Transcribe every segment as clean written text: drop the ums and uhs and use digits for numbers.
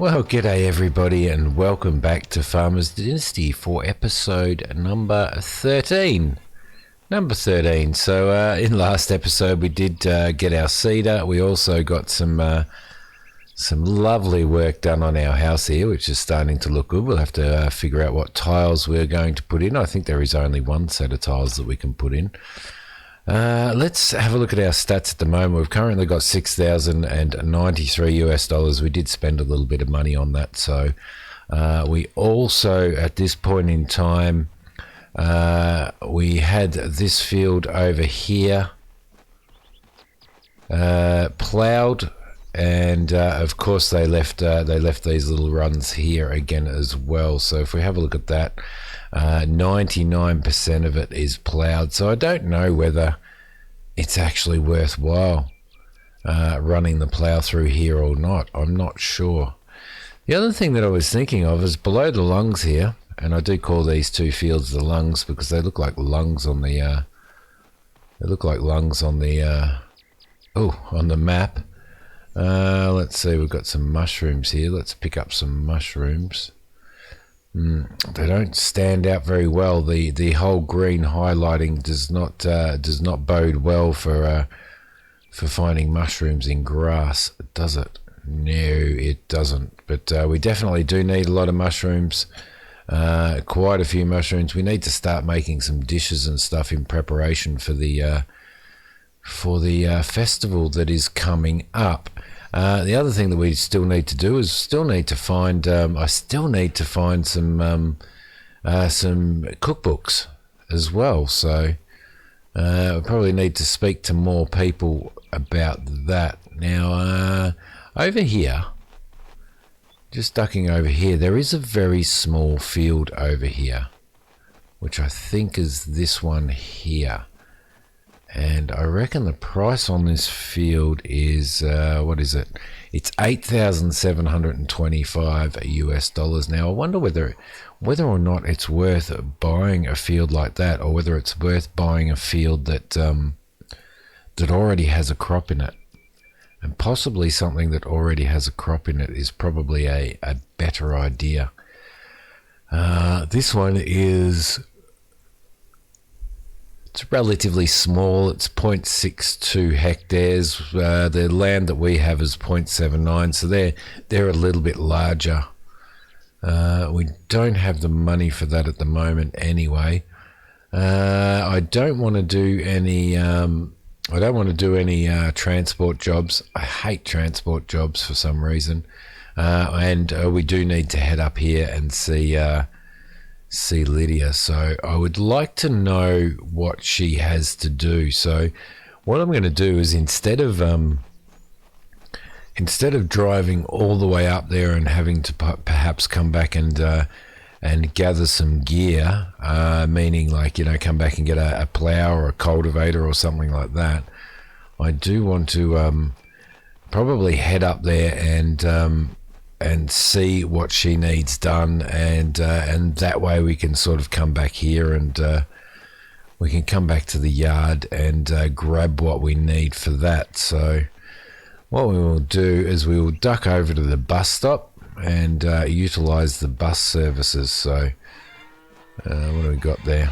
Well, g'day everybody, and welcome back to Farmers Dynasty for episode number 13. Number 13. So, in last episode, we did get our cedar. We also got some lovely work done on our house here, which is starting to look good. We'll have to figure out what tiles we're going to put in. I think there is only one set of tiles that we can put in. Let's have a look at our stats at the moment. We've currently got $6,093 US. We did spend a little bit of money on that. So we also, at this point in time, we had this field over here ploughed, and of course they left these little runs here again as well. So if we have a look at that, 99% of it is ploughed, so I don't know whether it's actually worthwhile running the plough through here or not. I'm not sure. The other thing that I was thinking of is below the lungs here, and I do call these two fields the lungs because they look like lungs on the on the map. Let's see, we've got some mushrooms here. Let's pick up some mushrooms. They don't stand out very well. The whole green highlighting does not bode well for finding mushrooms in grass, does it? No, it doesn't. But we definitely do need a lot of mushrooms. Quite a few mushrooms. We need to start making some dishes and stuff in preparation for the festival that is coming up. The other thing that we still need to do is find I still need to find some cookbooks as well. So we probably need to speak to more people about that. Now over here, just ducking over here, there is a very small field over here, which I think is this one here. And I reckon the price on this field is, what is it? It's $8,725 US. Now, I wonder whether or not it's worth buying a field like that, or whether it's worth buying a field that already has a crop in it. And possibly something that already has a crop in it is probably a better idea. This one is... it's relatively small. It's 0.62 hectares. The land that we have is 0.79, so they're a little bit larger. We don't have the money for that at the moment anyway. I don't want to do any transport jobs. I hate transport jobs for some reason. And we do need to head up here and see Lydia. So I would like to know what she has to do. So what I'm going to do is instead of driving all the way up there and having to perhaps come back and gather some gear, meaning like, come back and get a plow or a cultivator or something like that, I do want to probably head up there and see what she needs done, and that way we can sort of come back here and we can come back to the yard and grab what we need for that. So what we will do is we will duck over to the bus stop and utilize the bus services. So what do we got there?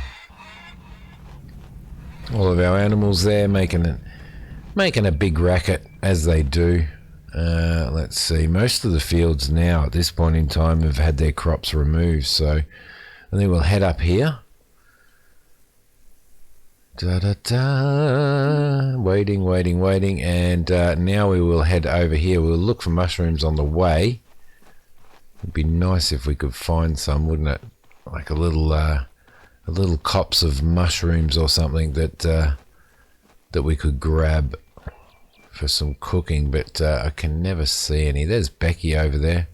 All of our animals there making a big racket, as they do. Let's see, most of the fields now at this point in time have had their crops removed, so I think we'll head up here. Waiting, and now we will head over here. We'll look for mushrooms on the way. It'd be nice if we could find some, wouldn't it? Like a little copse of mushrooms or something that we could grab for some cooking, but I can never see any. There's Becky over there.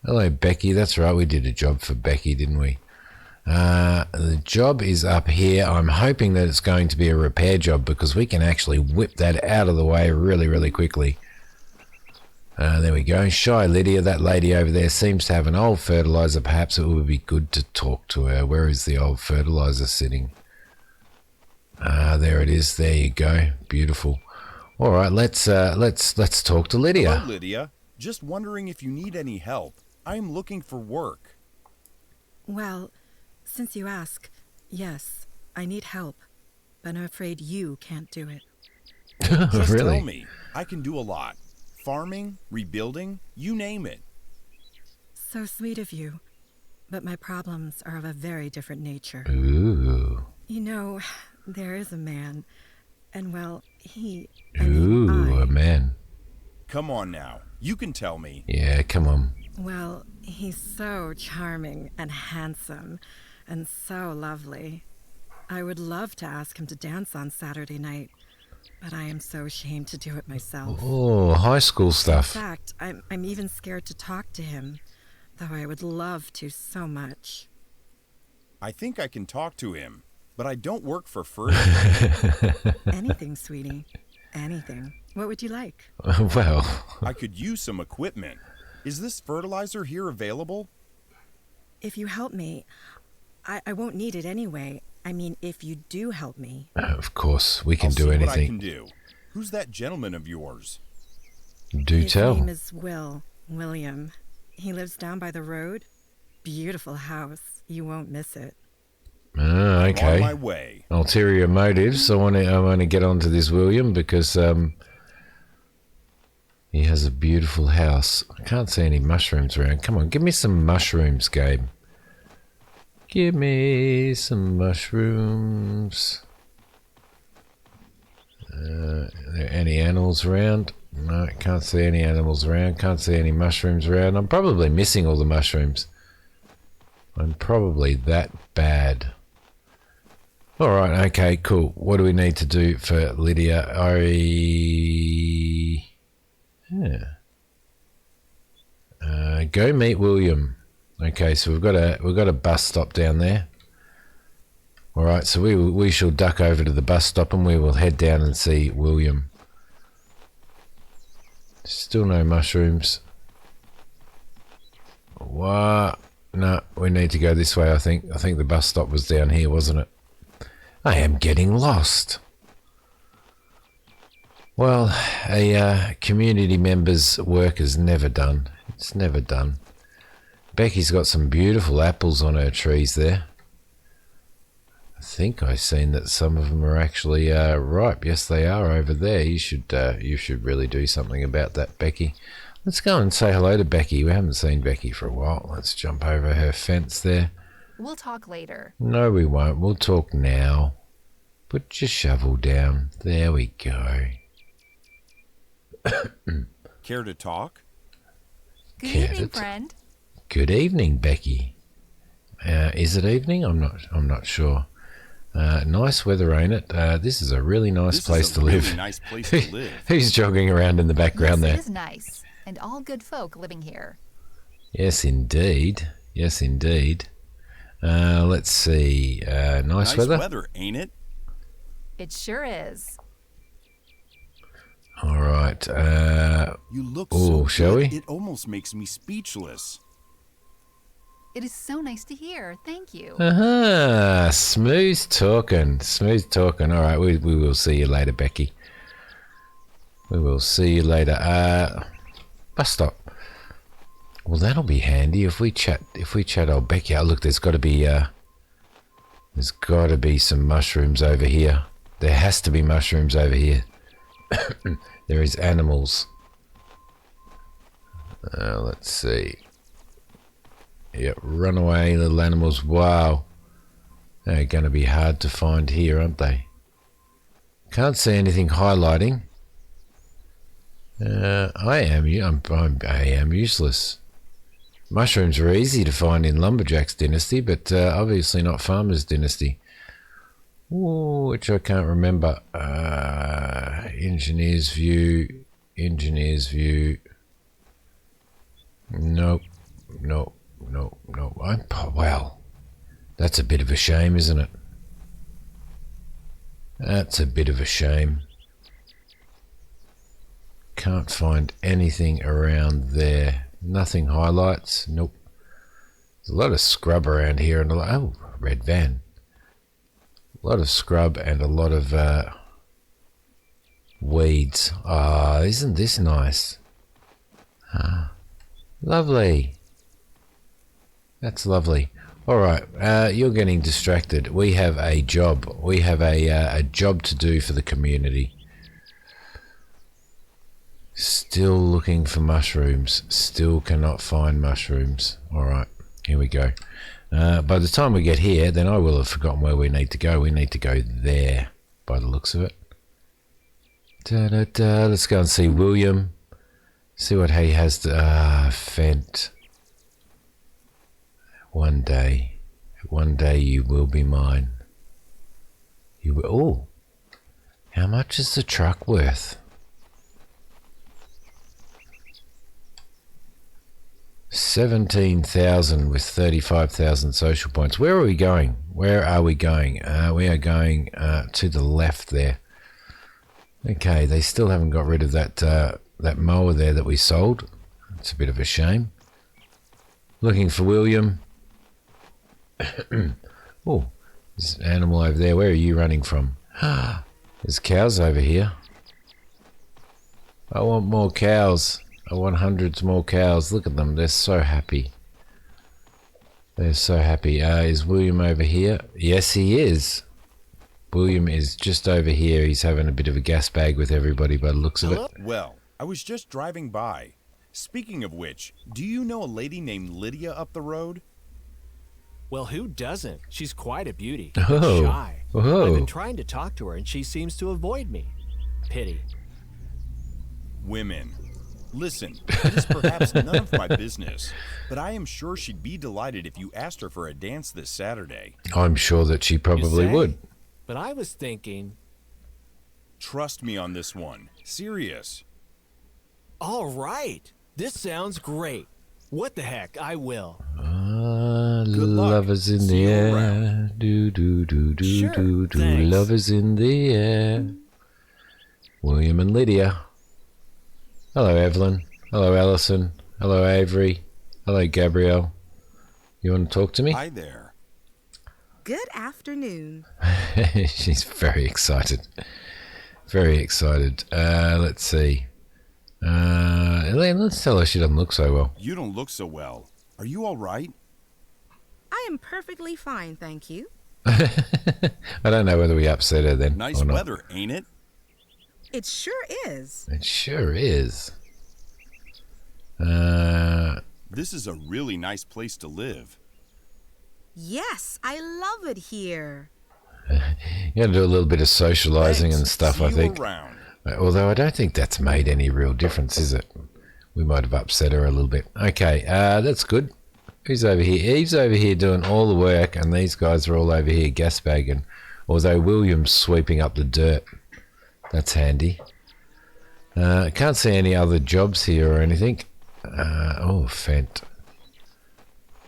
Hello, Becky. That's right, we did a job for Becky, didn't we? The job is up here. I'm hoping that it's going to be a repair job because we can actually whip that out of the way really, really quickly. There we go. Shy Lydia, that lady over there, seems to have an old fertilizer. Perhaps it would be good to talk to her. Where is the old fertilizer sitting? There it is. There you go. Beautiful. All right, let's talk to Lydia. Hello, Lydia. Just wondering if you need any help. I am looking for work. Well, since you ask, yes, I need help, but I'm afraid you can't do it. Just tell Really? me. I can do a lot. Farming, rebuilding, you name it. So sweet of you, but my problems are of a very different nature. Ooh. You know, there is a man, and well, Ooh, a man. Come on now. You can tell me. Yeah, come on. well, he's so charming and handsome and so lovely. I would love to ask him to dance on Saturday night, but I am so ashamed to do it myself. Oh, high school In stuff. fact, I'm even scared to talk to him, though I would love to so much. I think I can talk to him, but I don't work for free. Anything, sweetie. Anything. What would you like? Well, I could use some equipment. Is this fertilizer here available? If you help me, I won't need it anyway. I mean, if you do help me. of course, we can I'll do see anything. what I can do. Who's that gentleman of yours? Do His tell. name is William. He lives down by the road. Beautiful house. You won't miss it. Ah, I'm okay. on my way. Ulterior motives. I want to get onto this William because he has a beautiful house. I can't see any mushrooms around. Come on, give me some mushrooms, Gabe. Give me some mushrooms. Are there any animals around? No, can't see any animals around. Can't see any mushrooms around. I'm probably missing all the mushrooms. I'm probably that bad. All right, okay, cool. What do we need to do for Lydia? Go meet William. Okay, so we've got a bus stop down there. All right, so we shall duck over to the bus stop and we will head down and see William. Still no mushrooms. What? No, we need to go this way. I think the bus stop was down here, wasn't it? I am getting lost. Well, a community member's work is never done. It's never done. Becky's got some beautiful apples on her trees there. I think I've seen that some of them are actually ripe. Yes, they are over there. You should really do something about that, Becky. Let's go and say hello to Becky. We haven't seen Becky for a while. Let's jump over her fence there. We'll talk later. No, we won't. We'll talk now. Put your shovel down. There we go. Care to talk? Good Get evening, it? friend. Good evening, Becky. Is it evening? I'm not sure. Nice weather, ain't it? This is a really nice place to live. Really nice place to live. Who's jogging around in the background Yes, there? it is nice, and all good folk living here. Yes, indeed. Yes, indeed. Let's see. Nice weather? Ain't it? It sure is. All right. You look Oh, so shall good, we? it almost makes me speechless. It is so nice to hear. Thank you. Smooth talking. Smooth talking. All right, we will see you later, Becky. We will see you later. Bus stop. Well, that'll be handy if we chat. Old Becky. Oh, look, there's got to be some mushrooms over here. There has to be mushrooms over here. There is animals. Let's see. Yep, run away, little animals. Wow. They're going to be hard to find here, aren't they? Can't see anything highlighting. I am useless. Mushrooms are easy to find in Lumberjack's Dynasty, but obviously not Farmer's Dynasty. Ooh, which I can't remember. Engineer's view. Nope. Well, that's a bit of a shame, isn't it? That's a bit of a shame. Can't find anything around there. Nothing highlights. Nope. There's a lot of scrub around here and red van. A lot of scrub and a lot of weeds. Ah, isn't this nice? Lovely. That's lovely. All right, you're getting distracted. We have a job. We have a job to do for the community. Still looking for mushrooms. Still cannot find mushrooms. All right, here we go. By the time we get here, then I will have forgotten where we need to go. We need to go there, by the looks of it. Da-da-da. Let's go and see William. See what he has to... Fent. One day you will be mine. You will... Oh, how much is the truck worth? 17,000 with 35,000 social points. Where are we going? Where are we going? We are going to the left there. Okay, they still haven't got rid of that mower there that we sold. It's a bit of a shame. Looking for William. Oh, there's an animal over there. Where are you running from? There's cows over here. I want more cows. I want hundreds more cows. Look at them. They're so happy. They're so happy. Is William over here? Yes, he is. William is just over here. He's having a bit of a gas bag with everybody by the looks of it. Well, I was just driving by. Speaking of which, do you know a lady named Lydia up the road? Well, who doesn't? She's quite a beauty. Oh. Shy. Oh. I've been trying to talk to her, and she seems to avoid me. Pity. Women. Listen, it is perhaps none of my business, but I am sure she'd be delighted if you asked her for a dance this Saturday. I'm sure that she probably You say? would. But I was thinking... Trust me on this one. Serious. All right. This sounds great. What the heck, I will. luck. Lovers in See the you air. around. Do, do, do, do, Sure, do, do. thanks. Lovers in the air. William and Lydia. Hello, Evelyn. Hello, Alison. Hello, Avery. Hello, Gabrielle. You want to talk to me? Hi there. Good afternoon. She's very excited. Very excited. Let's see. Elaine, let's tell her she doesn't look so well. You don't look so well. Are you all right? I am perfectly fine, thank you. I don't know whether we upset her then. Nice or not. weather, ain't it? It sure is. It sure is. This is a really nice place to live. Yes, I love it here. You got to do a little bit of socializing Thanks. and stuff, See I you think. around. Although I don't think that's made any real difference, is it? We might have upset her a little bit. Okay, that's good. Who's over here? Eve's over here doing all the work, and these guys are all over here gas bagging. Although William's sweeping up the dirt. That's handy. I can't see any other jobs here or anything. Oh, Fent.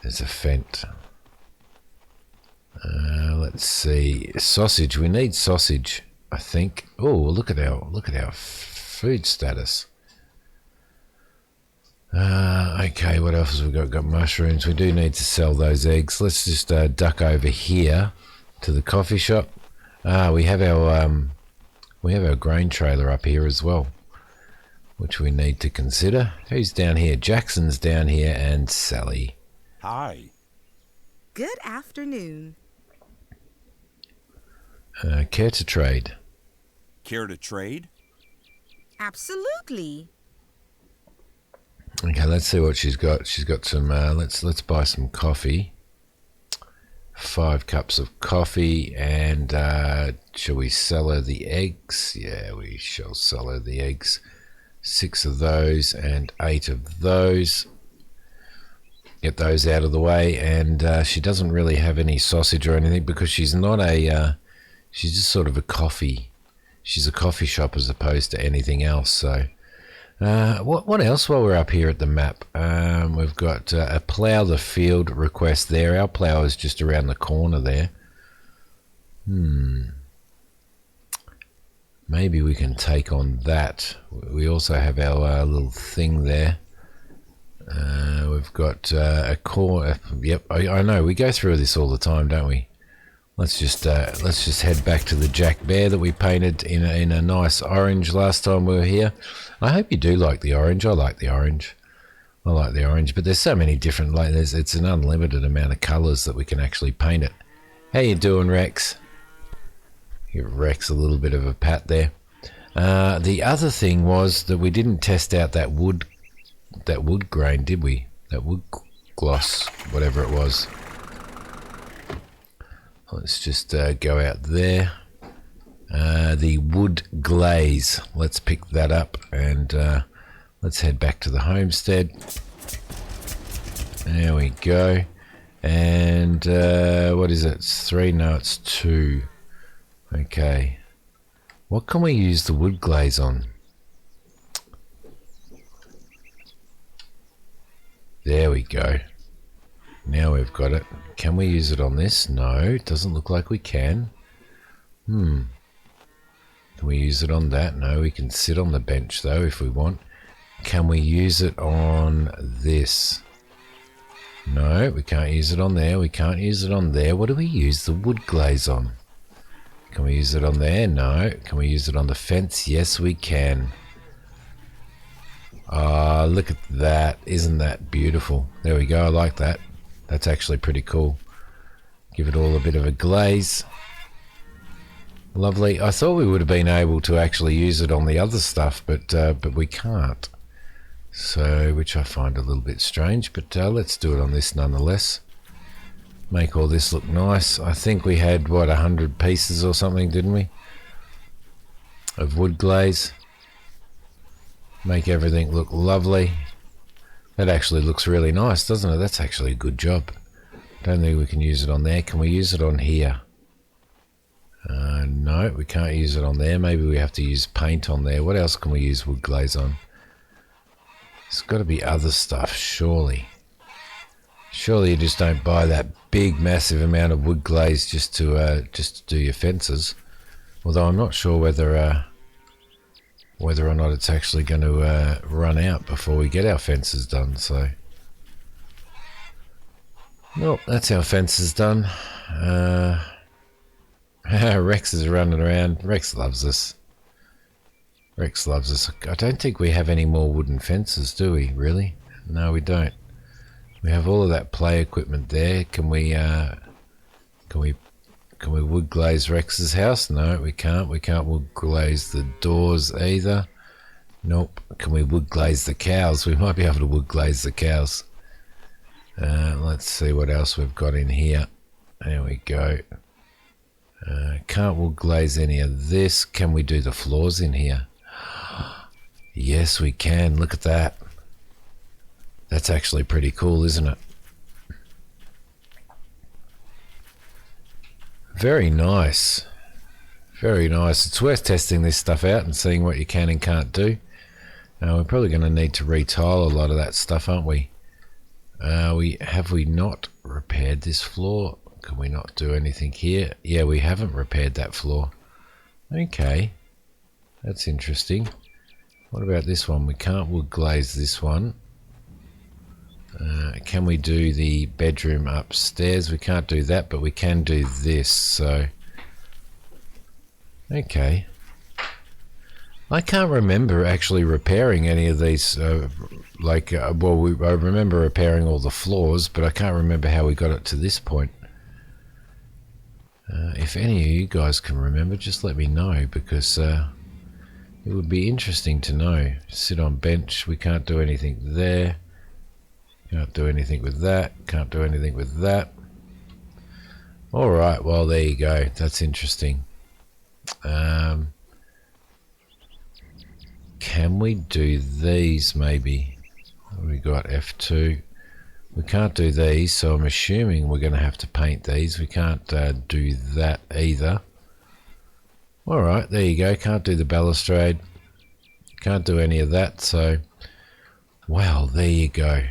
There's a Fent. Let's see. Sausage. We need sausage, I think. Oh, look at our food status. Okay, what else have we got? We've got mushrooms. We do need to sell those eggs. Let's just duck over here to the coffee shop. We have our grain trailer up here as well, which we need to consider. Who's down here? Jackson's down here, and Sally. Hi. Good afternoon. Care to trade? Care to trade? Absolutely. Okay, let's see what she's got. She's got some. Let's buy some coffee. 5 cups of coffee, and shall we sell her the eggs? Yeah, we shall sell her the eggs. 6 of those and 8 of those. Get those out of the way, and she doesn't really have any sausage or anything because she's not a. She's just sort of a coffee. She's a coffee shop as opposed to anything else. So, what else while we're up here at the map? We've got a plough the field request there. Our plough is just around the corner there. Maybe we can take on that. We also have our little thing there. We've got a core. Yep, I know. We go through this all the time, don't we? Let's just head back to the Jack Bear that we painted in a nice orange last time we were here. I hope you do like the orange. I like the orange. I like the orange, but there's so many different, like it's an unlimited amount of colours that we can actually paint it. How you doing, Rex? Give Rex a little bit of a pat there. The other thing was that we didn't test out that wood grain, did we? That wood gloss, whatever it was. Let's just go out there. The wood glaze. Let's pick that up and let's head back to the homestead. There we go. And what is it? It's 3? No, it's 2. Okay. What can we use the wood glaze on? There we go. Now we've got it. Can we use it on this? No, it doesn't look like we can. Can we use it on that? No, we can sit on the bench though if we want. Can we use it on this? No, we can't use it on there. We can't use it on there. What do we use the wood glaze on? Can we use it on there? No. Can we use it on the fence? Yes, we can. Ah, look at that. Isn't that beautiful? There we go. I like that. That's actually pretty cool. Give it all a bit of a glaze. Lovely. I thought we would have been able to actually use it on the other stuff, but we can't. So, which I find a little bit strange, but let's do it on this nonetheless. Make all this look nice. I think we had, what, 100 pieces or something, didn't we? Of wood glaze. Make everything look lovely. That actually looks really nice, doesn't it? That's actually a good job. Don't think we can use it on there. Can we use it on here? No, we can't use it on there. Maybe we have to use paint on there. What else can we use wood glaze on? There's got to be other stuff, surely. Surely you just don't buy that big, massive amount of wood glaze just to do your fences. Although I'm not sure whether or not it's actually going to run out before we get our fences done. So, nope, that's our fences done. Rex is running around. Rex loves us. Rex loves us. I don't think we have any more wooden fences, do we? Really? No, we don't. We have all of that play equipment there. Can we wood glaze Rex's house? No, we can't. We can't wood glaze the doors either. Nope. Can we wood glaze the cows? We might be able to wood glaze the cows. Let's see what else we've got in here. There we go. Can't wood glaze any of this. Can we do the floors in here? Yes, we can. Look at that. That's actually pretty cool, isn't it? Very nice. Very nice. It's worth testing this stuff out and seeing what you can and can't do. We're probably going to need to retile a lot of that stuff, aren't we? Have we not repaired this floor? Can we not do anything here? Yeah, we haven't repaired that floor. Okay. That's interesting. What about this one? We can't wood glaze this one. Can we do the bedroom upstairs? We can't do that, but we can do this, so... Okay. I can't remember actually repairing any of these, I remember repairing all the floors, but I can't remember how we got it to this point. If any of you guys can remember, just let me know, because it would be interesting to know. Sit on bench, we can't do anything there. Can't do anything with that. Can't do anything with that. Alright, well there you go. That's interesting. Can we do these maybe? We got F2. We can't do these, so I'm assuming we're going to have to paint these. We can't do that either. Alright, there you go. Can't do the balustrade. Can't do any of that, so... Well, there you go.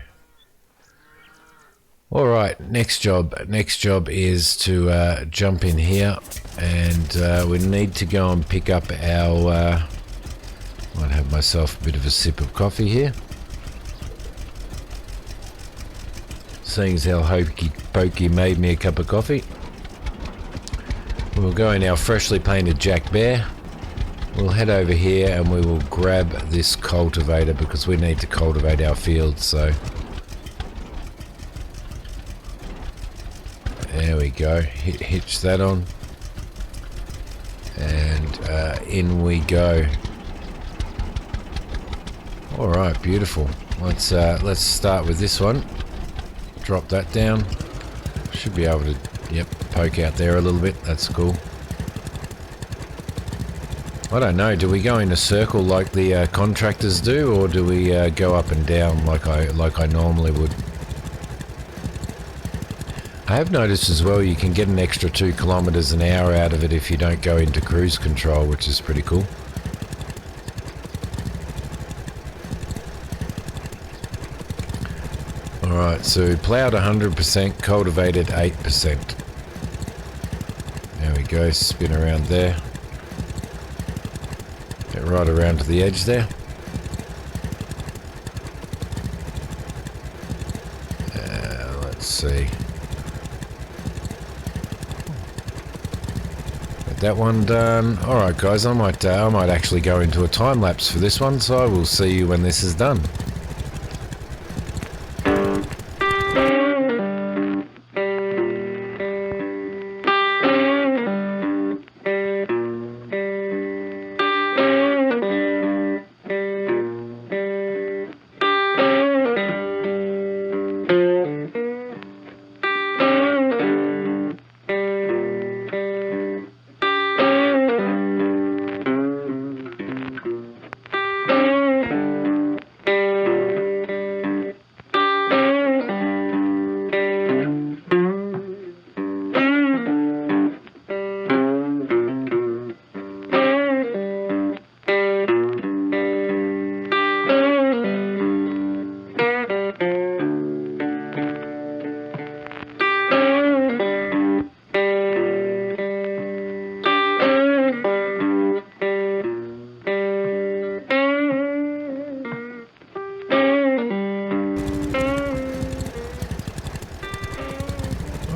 Alright, next job. Next job is to jump in here, and we need to go and pick up our... might have myself a bit of a sip of coffee here. Seeing as how Hokey Pokey made me a cup of coffee. We'll go in our freshly painted Jack Bear. we'll head over here and we will grab this cultivator because we need to cultivate our fields. So there we go. Hitch that on, and in we go. All right, beautiful. Let's start with this one. Drop that down. Should be able to, yep, poke out there a little bit. That's cool. I don't know. Do we go in a circle like the contractors do, or do we go up and down like I normally would? I have noticed as well you can get an extra 2 kilometers an hour out of it if you don't go into cruise control, which is pretty cool. Alright, so ploughed 100%, cultivated 8%. There we go, spin around there. Get right around to the edge there. Let's see. Get that one done. Alright guys, I might actually go into a time lapse for this one, so I will see you when this is done.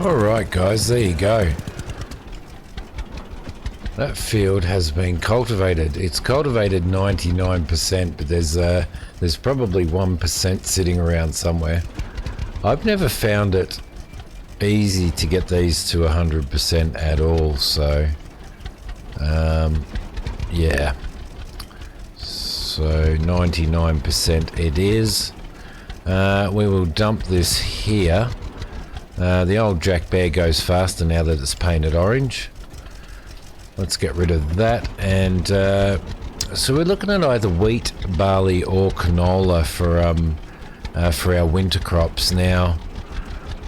Alright guys, there you go. That field has been cultivated. It's cultivated 99%, but there's probably 1% sitting around somewhere. I've never found it easy to get these to 100% at all, so yeah. So 99% it is. We will dump this here. The old Jack Bear goes faster now that it's painted orange. Let's get rid of that. And so we're looking at either wheat, barley or canola for our winter crops. Now,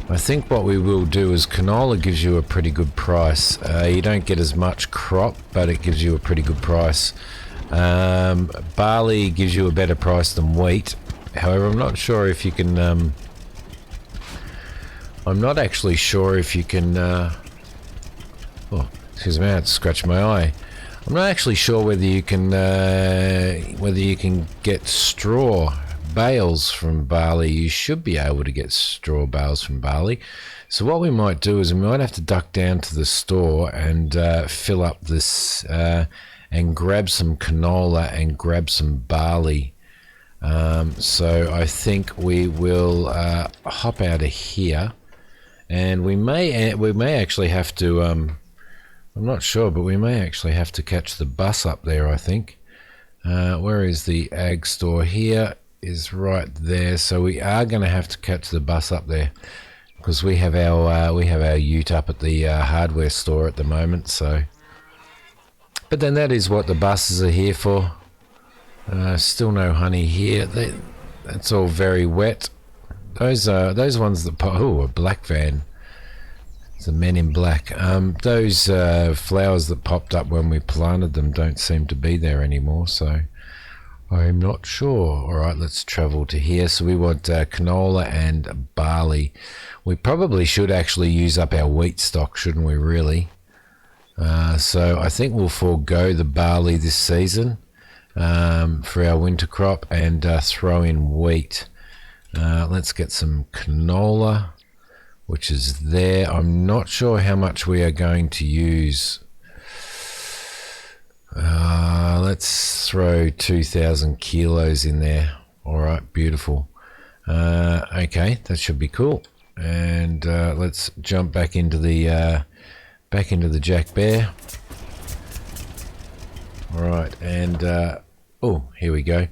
I think what we will do is canola gives you a pretty good price. You don't get as much crop, but it gives you a pretty good price. Barley gives you a better price than wheat. However, I'm not sure if you can... I'm not actually sure if you can... oh, excuse me, I had to scratch my eye. I'm not actually sure whether you can get straw bales from barley. You should be able to get straw bales from barley. So what we might do is we might have to duck down to the store and fill up this and grab some canola and grab some barley. So I think we will hop out of here. And we may actually have to, I'm not sure, but we may actually have to catch the bus up there, I think. Where is the ag store? Here is right there. So we are going to have to catch the bus up there because we have our ute up at the hardware store at the moment. So, but then that is what the buses are here for. Still no honey here. That's all very wet. Those ones that a black van. It's a men in black. Those flowers that popped up when we planted them don't seem to be there anymore, so I'm not sure. All right, let's travel to here. So we want canola and barley. We probably should actually use up our wheat stock, shouldn't we, really? So I think we'll forego the barley this season for our winter crop and throw in wheat. Let's get some canola, which is there. I'm not sure how much we are going to use. let's throw 2,000 kilos in there. All right, beautiful. Okay, that should be cool. And let's jump back into the Jack Bear. All right, and oh, here we go.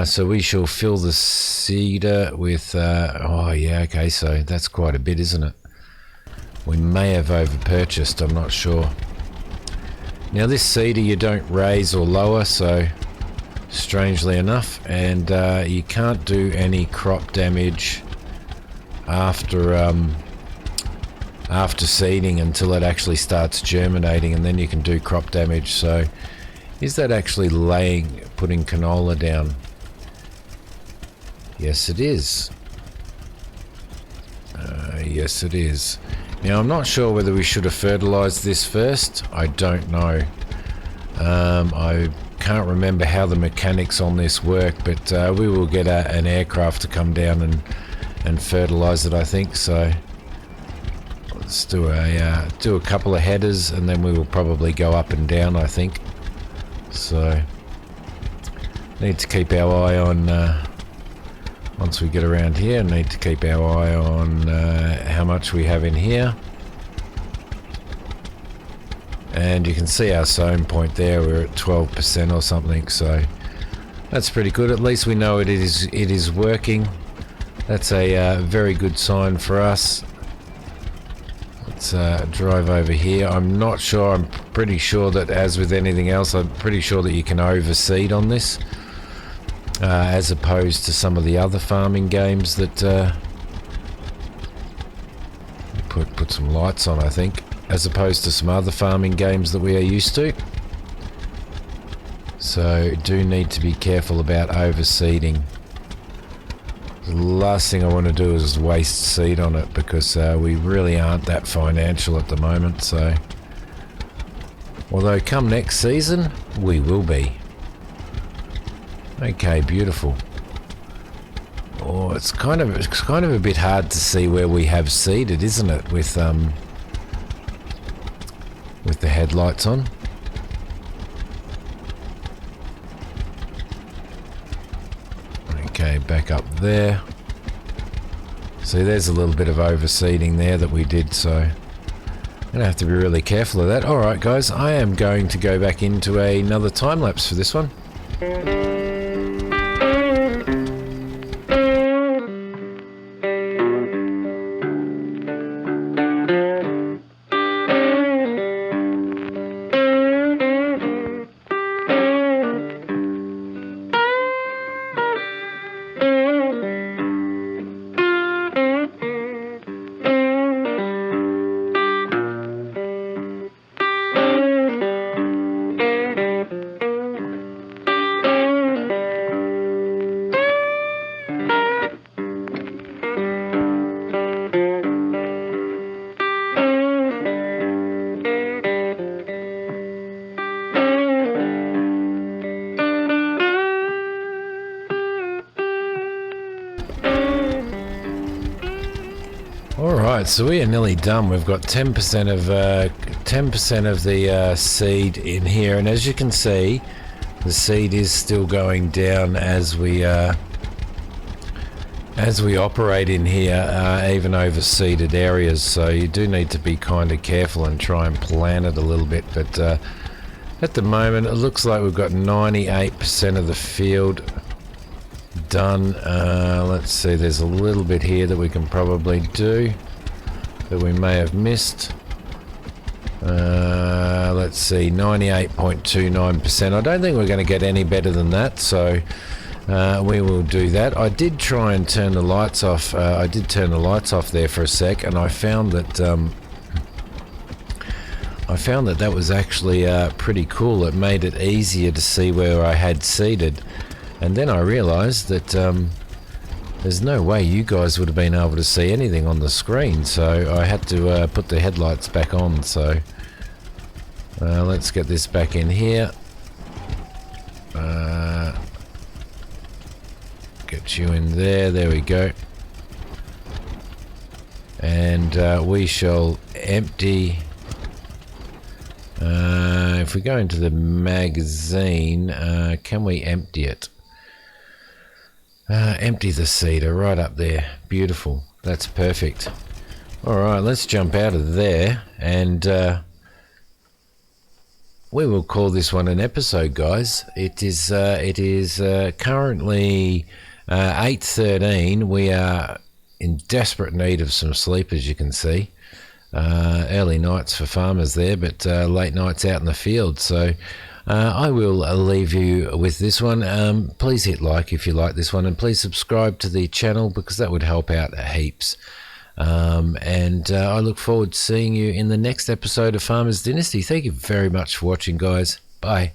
So we shall fill the cedar with. Oh yeah, okay. So that's quite a bit, isn't it? We may have over-purchased. I'm not sure. Now this cedar you don't raise or lower, so strangely enough, and you can't do any crop damage after seeding until it actually starts germinating, and then you can do crop damage. So is that actually putting canola down? Yes it is. Yes it is. Now I'm not sure whether we should have fertilized this first. I don't know. I can't remember how the mechanics on this work, but we will get an aircraft to come down and fertilize it, I think. So let's do a couple of headers, and then we will probably go up and down, I think. So need to keep our eye on once we get around here, need to keep our eye on how much we have in here. And you can see our sown point there, we're at 12% or something, so that's pretty good. At least we know it is working. That's a very good sign for us. Let's drive over here. I'm not sure, I'm pretty sure that, as with anything else, I'm pretty sure that you can overseed on this. As opposed to some of the other farming games that put some lights on, I think, as opposed to some other farming games that we are used to. So do need to be careful about overseeding. The last thing I want to do is waste seed on it, because we really aren't that financial at the moment. So although come next season we will be. Okay, beautiful. Oh, it's kind of a bit hard to see where we have seeded, isn't it? With the headlights on. Okay, back up there. See, there's a little bit of overseeding there that we did, so I'm gonna have to be really careful of that. All right, guys, I am going to go back into another time lapse for this one. Alright, so we are nearly done. We've got 10% of the seed in here, and as you can see, the seed is still going down as we operate in here, even over seeded areas. So you do need to be kind of careful and try and plan it a little bit. But at the moment, it looks like we've got 98% of the field done. Let's see, there's a little bit here that we can probably do that we may have missed. Let's see, 98.29%. I don't think we're going to get any better than that, so we will do that. I did try and turn the lights off. I did turn the lights off there for a sec, and I found that that was actually pretty cool. It made it easier to see where I had seeded. And then I realised that there's no way you guys would have been able to see anything on the screen, so I had to put the headlights back on. So let's get this back in here. Get you in there. There we go. And we shall empty If we go into the magazine, can we empty it? Empty the seeder right up there. Beautiful. That's perfect. Alright, let's jump out of there, and we will call this one an episode, guys. It is currently 8:13. We are in desperate need of some sleep, as you can see. Early nights for farmers there, but late nights out in the field. So I will leave you with this one. Please hit like if you like this one, and please subscribe to the channel because that would help out heaps. And I look forward to seeing you in the next episode of Farmers Dynasty. Thank you very much for watching, guys. Bye.